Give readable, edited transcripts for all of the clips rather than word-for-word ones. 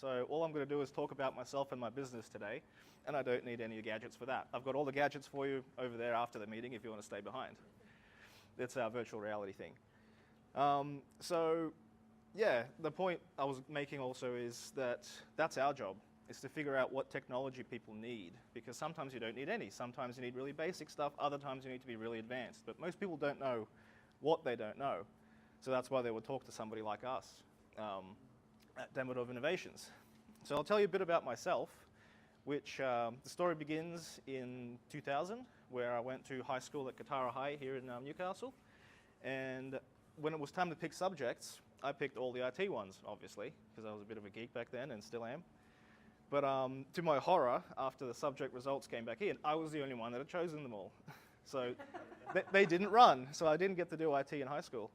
So all I'm going to do is talk about myself and my business today, and I don't need any gadgets for that. I've got all the gadgets for you over there after the meeting if you want to stay behind. That's our virtual reality thing. So yeah, the point I was making also is that that's our job, is to figure out what technology people need, because sometimes you don't need any. Sometimes you need really basic stuff, other times you need to be really advanced. But most people don't know what they don't know. So that's why they would talk to somebody like us at Demidov Innovations. So I'll tell you a bit about myself, which the story begins in 2000, where I went to high school at Katara High here in Newcastle. And when it was time to pick subjects, I picked all the IT ones, obviously, because I was a bit of a geek back then and still am. But to my horror, after the subject results came back in, I was the only one that had chosen them all. So they didn't run, so I didn't get to do IT in high school.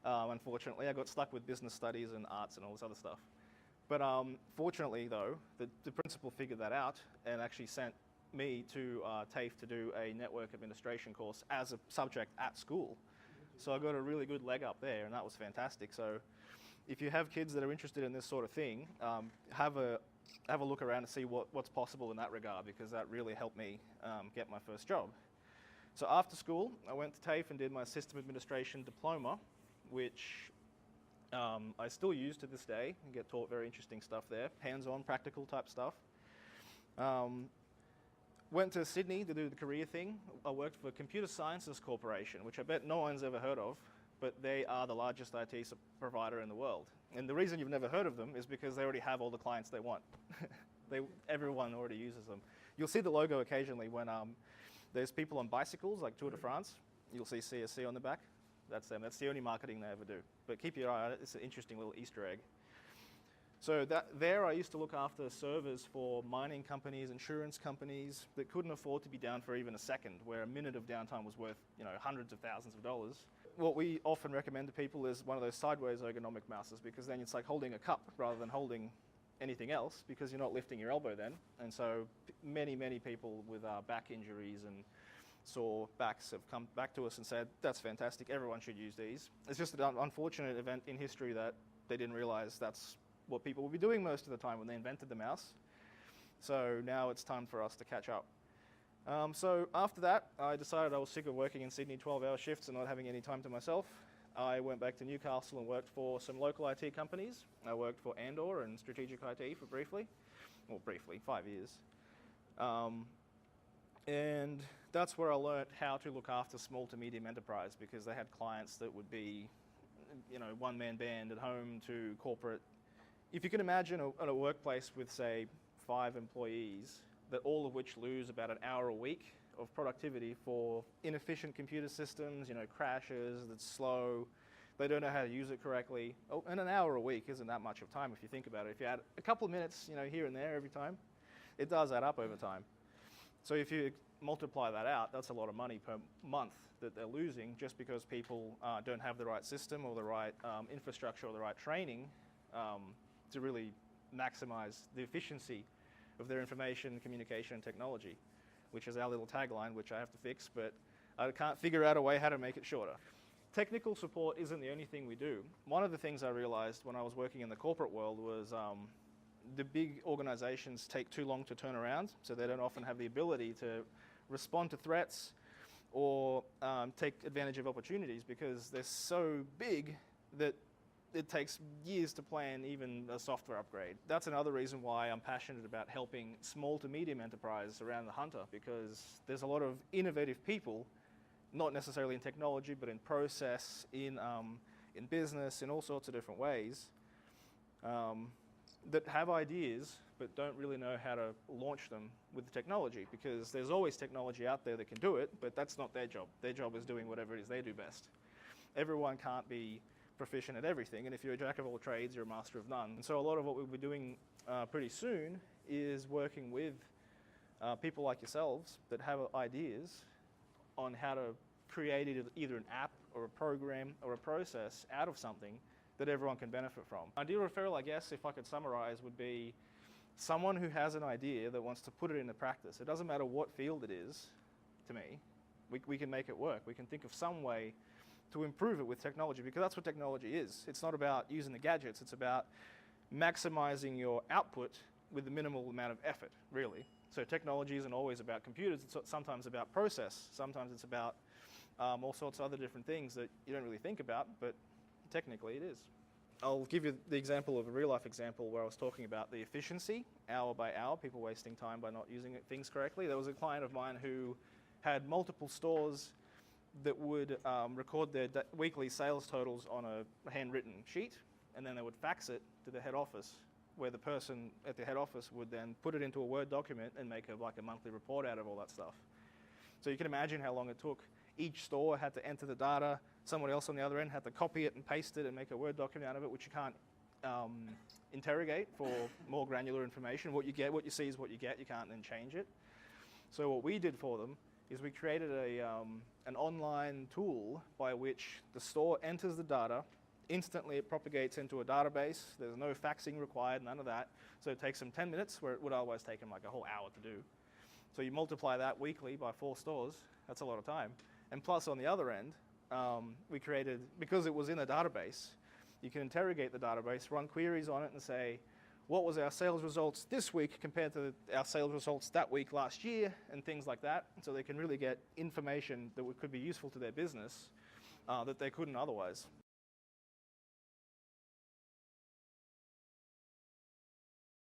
Unfortunately, I got stuck with business studies and arts and all this other stuff. But fortunately, though, the principal figured that out and actually sent me to TAFE to do a network administration course as a subject at school. So I got a really good leg up there, and that was fantastic. So if you have kids that are interested in this sort of thing, have a look around and see what's possible in that regard, because that really helped me get my first job. So after school, I went to TAFE and did my system administration diploma, which I still use to this day and get taught very interesting stuff there, hands-on, practical type stuff. Went to Sydney to do the career thing. I worked for Computer Sciences Corporation, which I bet no one's ever heard of, but they are the largest IT provider in the world. And the reason you've never heard of them is because they already have all the clients they want. Everyone already uses them. You'll see the logo occasionally when there's people on bicycles, like Tour de France. You'll see CSC on the back. That's them. That's the only marketing they ever do. But keep your eye on it. It's an interesting little Easter egg. So there I used to look after servers for mining companies, insurance companies that couldn't afford to be down for even a second, where a minute of downtime was worth, hundreds of thousands of dollars. What we often recommend to people is one of those sideways ergonomic mouses, because then it's like holding a cup rather than holding anything else, because you're not lifting your elbow then. And so many people with back injuries and sore backs have come back to us and said, that's fantastic, everyone should use these. It's just an unfortunate event in history that they didn't realize that's what people will be doing most of the time when they invented the mouse. So now it's time for us to catch up. So after that, I decided I was sick of working in Sydney 12-hour shifts and not having any time to myself. I went back to Newcastle and worked for some local IT companies. I worked for Andor and Strategic IT for briefly, 5 years. And that's where I learnt how to look after small to medium enterprise, because they had clients that would be, one-man band at home to corporate. If you can imagine a workplace with, say, 5 employees, that all of which lose about an hour a week of productivity for inefficient computer systems, crashes, that's slow, they don't know how to use it correctly. Oh, and an hour a week isn't that much of time if you think about it. If you add a couple of minutes, here and there every time, it does add up over time. So if you multiply that out, that's a lot of money per month that they're losing just because people don't have the right system or the right infrastructure or the right training to really maximize the efficiency of their information, communication, and technology, which is our little tagline, which I have to fix, but I can't figure out a way how to make it shorter. Technical support isn't the only thing we do. One of the things I realized when I was working in the corporate world was the big organizations take too long to turn around, so they don't often have the ability to respond to threats or take advantage of opportunities, because they're so big that it takes years to plan even a software upgrade. That's another reason why I'm passionate about helping small to medium enterprise around the Hunter, because there's a lot of innovative people, not necessarily in technology, but in process, in business, in all sorts of different ways, that have ideas but don't really know how to launch them with the technology, because there's always technology out there that can do it, but that's not their job. Their job is doing whatever it is they do best. Everyone can't be proficient at everything, and if you're a jack of all trades, you're a master of none. And so a lot of what we'll be doing pretty soon is working with people like yourselves that have ideas on how to create either an app or a program or a process out of something that everyone can benefit from. Ideal referral, I guess, if I could summarize, would be someone who has an idea that wants to put it into practice. It doesn't matter what field it is, to me. We can make it work. We can think of some way to improve it with technology, because that's what technology is. It's not about using the gadgets. It's about maximizing your output with the minimal amount of effort, really. So technology isn't always about computers, it's sometimes about process, sometimes it's about all sorts of other different things that you don't really think about, but technically it is. I'll give you the example of a real-life example where I was talking about the efficiency, hour by hour, people wasting time by not using things correctly. There was a client of mine who had multiple stores that would record their weekly sales totals on a handwritten sheet, and then they would fax it to the head office, where the person at the head office would then put it into a Word document and make a monthly report out of all that stuff. So you can imagine how long it took. Each store had to enter the data, someone else on the other end had to copy it and paste it and make a Word document out of it, which you can't interrogate for more granular information. What you see is what you get, you can't then change it. So what we did for them is we created an online tool by which the store enters the data. Instantly it propagates into a database. There's no faxing required, none of that. So it takes them 10 minutes where it would otherwise take them like a whole hour to do. So you multiply that weekly by 4 stores, that's a lot of time. And plus on the other end, we created, because it was in a database, you can interrogate the database, run queries on it and say, what was our sales results this week compared to our sales results that week last year, and things like that. So they can really get information that could be useful to their business that they couldn't otherwise.